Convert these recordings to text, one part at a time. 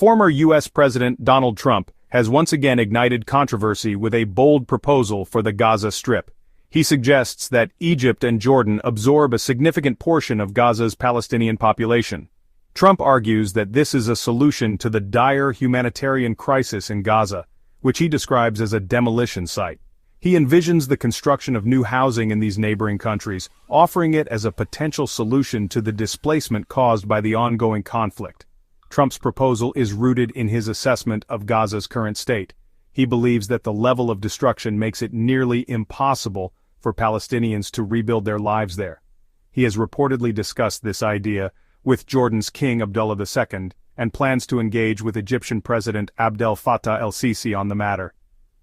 Former U.S. President Donald Trump has once again ignited controversy with a bold proposal for the Gaza Strip. He suggests that Egypt and Jordan absorb a significant portion of Gaza's Palestinian population. Trump argues that this is a solution to the dire humanitarian crisis in Gaza, which he describes as a demolition site. He envisions the construction of new housing in these neighboring countries, offering it as a potential solution to the displacement caused by the ongoing conflict. Trump's proposal is rooted in his assessment of Gaza's current state. He believes that the level of destruction makes it nearly impossible for Palestinians to rebuild their lives there. He has reportedly discussed this idea with Jordan's King Abdullah II and plans to engage with Egyptian President Abdel Fattah el-Sisi on the matter.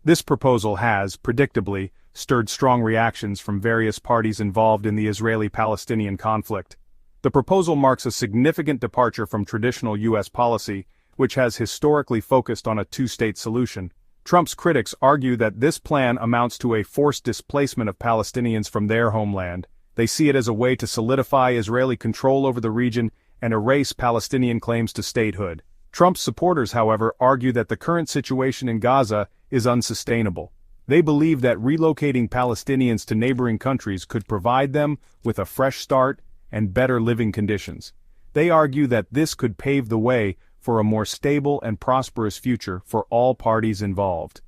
This proposal has, predictably, stirred strong reactions from various parties involved in the Israeli-Palestinian conflict. The proposal marks a significant departure from traditional U.S. policy, which has historically focused on a two-state solution. Trump's critics argue that this plan amounts to a forced displacement of Palestinians from their homeland. They see it as a way to solidify Israeli control over the region and erase Palestinian claims to statehood. Trump's supporters, however, argue that the current situation in Gaza is unsustainable. They believe that relocating Palestinians to neighboring countries could provide them with a fresh start and better living conditions. They argue that this could pave the way for a more stable and prosperous future for all parties involved.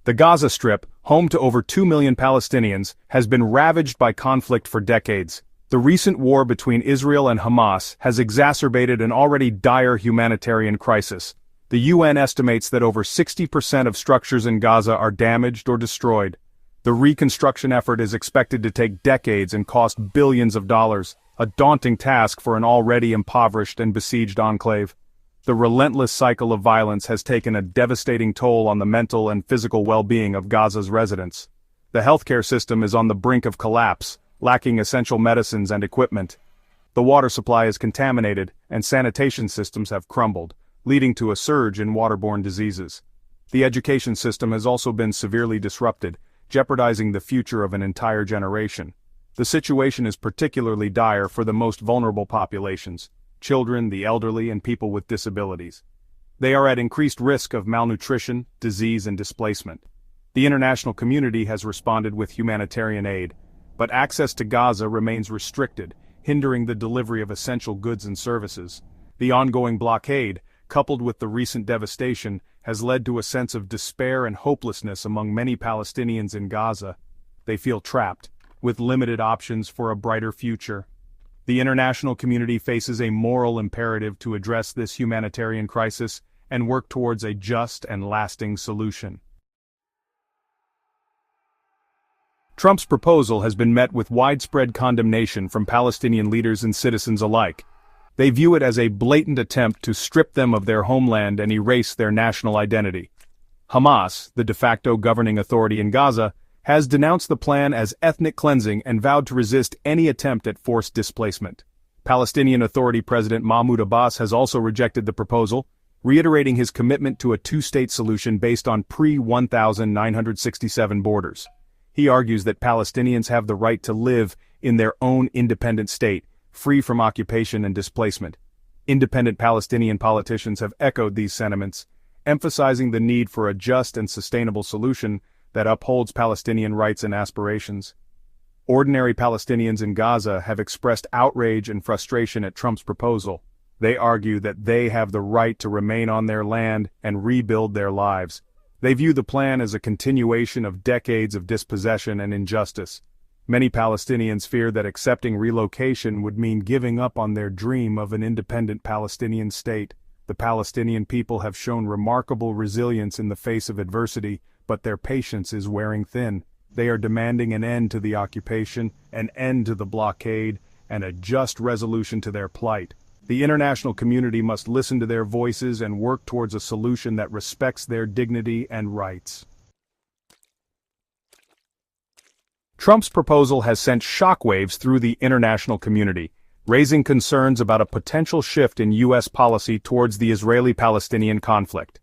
The Gaza Strip, home to over 2 million Palestinians, has been ravaged by conflict for decades. The recent war between Israel and Hamas has exacerbated an already dire humanitarian crisis. The UN estimates that over 60% of structures in Gaza are damaged or destroyed. The reconstruction effort is expected to take decades and cost billions of dollars, a daunting task for an already impoverished and besieged enclave. The relentless cycle of violence has taken a devastating toll on the mental and physical well-being of Gaza's residents. The healthcare system is on the brink of collapse, lacking essential medicines and equipment. The water supply is contaminated, and sanitation systems have crumbled, leading to a surge in waterborne diseases. The education system has also been severely disrupted, jeopardizing the future of an entire generation. The situation is particularly dire for the most vulnerable populations: children, the elderly, and people with disabilities. They are at increased risk of malnutrition, disease, and displacement. The international community has responded with humanitarian aid, but access to Gaza remains restricted, hindering the delivery of essential goods and services. The ongoing blockade, coupled with the recent devastation, has led to a sense of despair and hopelessness among many Palestinians in Gaza. They feel trapped, with limited options for a brighter future. The international community faces a moral imperative to address this humanitarian crisis and work towards a just and lasting solution. Trump's proposal has been met with widespread condemnation from Palestinian leaders and citizens alike. They view it as a blatant attempt to strip them of their homeland and erase their national identity. Hamas, the de facto governing authority in Gaza, has denounced the plan as ethnic cleansing and vowed to resist any attempt at forced displacement. Palestinian Authority President Mahmoud Abbas has also rejected the proposal, reiterating his commitment to a two-state solution based on pre-1967 borders. He argues that Palestinians have the right to live in their own independent state, free from occupation and displacement. Independent Palestinian politicians have echoed these sentiments, emphasizing the need for a just and sustainable solution that upholds Palestinian rights and aspirations. Ordinary Palestinians in Gaza have expressed outrage and frustration at Trump's proposal. They argue that they have the right to remain on their land and rebuild their lives. They view the plan as a continuation of decades of dispossession and injustice. Many Palestinians fear that accepting relocation would mean giving up on their dream of an independent Palestinian state. The Palestinian people have shown remarkable resilience in the face of adversity, but their patience is wearing thin. They are demanding an end to the occupation, an end to the blockade, and a just resolution to their plight. The international community must listen to their voices and work towards a solution that respects their dignity and rights. Trump's proposal has sent shockwaves through the international community, raising concerns about a potential shift in U.S. policy towards the Israeli-Palestinian conflict.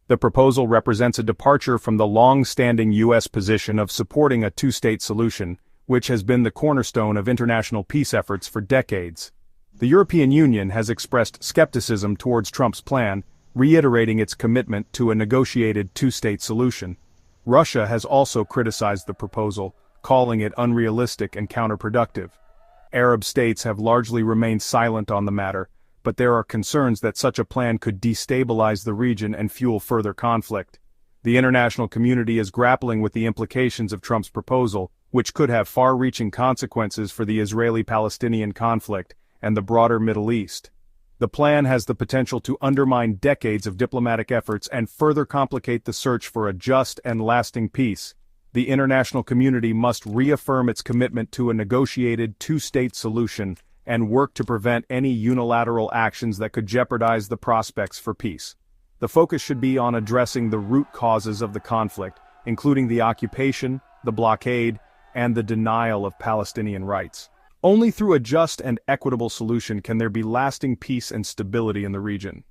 The proposal represents a departure from the long-standing U.S. position of supporting a two-state solution, which has been the cornerstone of international peace efforts for decades. The The European Union has expressed skepticism towards Trump's plan, reiterating its commitment to a negotiated two-state solution. Russia has also criticized the proposal, calling it unrealistic and counterproductive. Arab states have largely remained silent on the matter, but there are concerns that such a plan could destabilize the region and fuel further conflict. The international community is grappling with the implications of Trump's proposal, which could have far-reaching consequences for the Israeli-Palestinian conflict and the broader Middle East. The plan has the potential to undermine decades of diplomatic efforts and further complicate the search for a just and lasting peace. The international community must reaffirm its commitment to a negotiated two-state solution and work to prevent any unilateral actions that could jeopardize the prospects for peace. The focus should be on addressing the root causes of the conflict, including the occupation, the blockade, and the denial of Palestinian rights. Only through a just and equitable solution can there be lasting peace and stability in the region.